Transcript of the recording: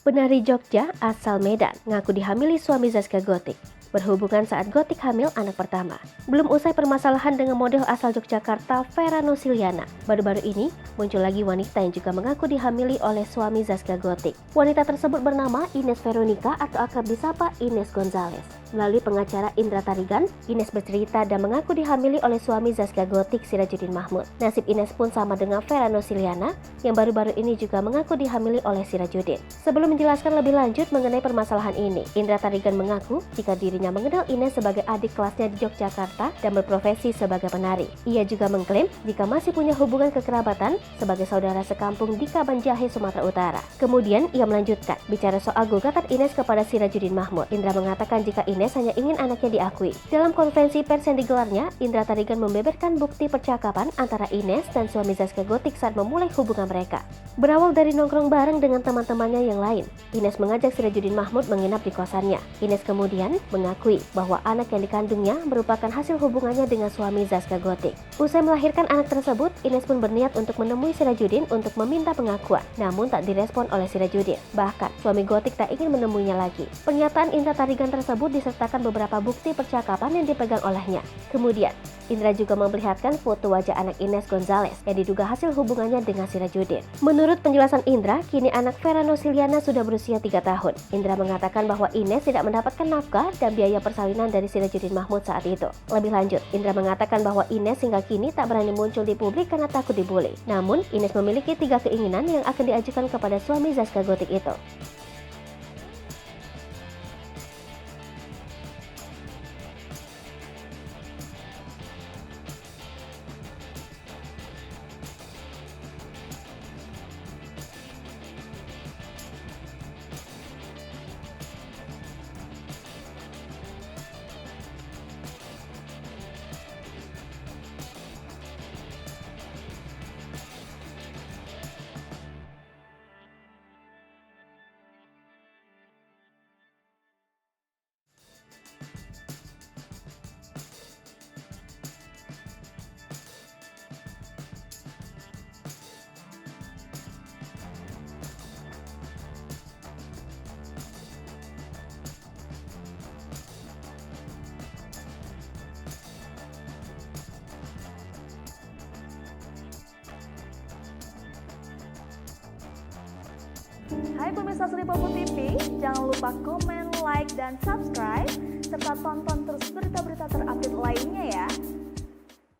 Penari Jogja asal Medan ngaku dihamili suami Zaskia Gotik. Berhubungan saat Gotik hamil anak pertama. Belum usai permasalahan dengan model asal Yogyakarta Vera Nusiliana, baru-baru ini muncul lagi wanita yang juga mengaku dihamili oleh suami Zaskia Gotik. Wanita tersebut bernama Ines Veronica atau akrab disapa Ines Gonzales. Melalui pengacara Indra Tarigan, Ines bercerita dan mengaku dihamili oleh suami Zaskia Gotik, Sirajuddin Mahmud. Nasib Ines pun sama dengan Vera Nusiliana yang baru-baru ini juga mengaku dihamili oleh Sirajuddin. Sebelum menjelaskan lebih lanjut mengenai permasalahan ini, Indra Tarigan mengaku jika dirinya mengenal Ines sebagai adik kelasnya di Yogyakarta dan berprofesi sebagai penari. Ia juga mengklaim jika masih punya hubungan kekerabatan sebagai saudara sekampung di Kabanjahe, Sumatera Utara. Kemudian ia melanjutkan, bicara soal gugatan Ines kepada Sirajuddin Mahmud. Indra mengatakan jika Ines hanya ingin anaknya diakui. Dalam konferensi pers yang digelarnya, Indra Tarigan membeberkan bukti percakapan antara Ines dan suami Zaskia Gotik saat memulai hubungan mereka. Berawal dari nongkrong bareng dengan teman-temannya yang lain, Ines mengajak Sirajuddin Mahmud menginap di kosannya. Ines kemudian mengakui bahwa anak yang dikandungnya merupakan hasil hubungannya dengan suami Zaskia Gotik. Usai melahirkan anak tersebut, Ines pun berniat untuk menemui Sirajuddin untuk meminta pengakuan, namun tak direspon oleh Sirajuddin. Bahkan, suami Gotik tak ingin menemuinya lagi. Pernyataan Indra Tarigan tersebut disertakan beberapa bukti percakapan yang dipegang olehnya. Kemudian, Indra juga memperlihatkan foto wajah anak Ines Gonzales yang diduga hasil hubungannya dengan Sirajuddin. Menurut penjelasan Indra, kini anak Vera Nusiliana sudah berusia 3 tahun. Indra mengatakan bahwa Ines tidak mendapatkan nafkah dan biaya persalinan dari Sirajuddin Mahmud saat itu. Lebih lanjut, Indra mengatakan bahwa Ines hingga kini tak berani muncul di publik karena takut dibully. Namun, Ines memiliki 3 keinginan yang akan diajukan kepada suami Zaskia Gotik itu. Hai pemirsa Sri Popo TV, jangan lupa komen, like, dan subscribe, serta tonton terus berita-berita terupdate lainnya ya.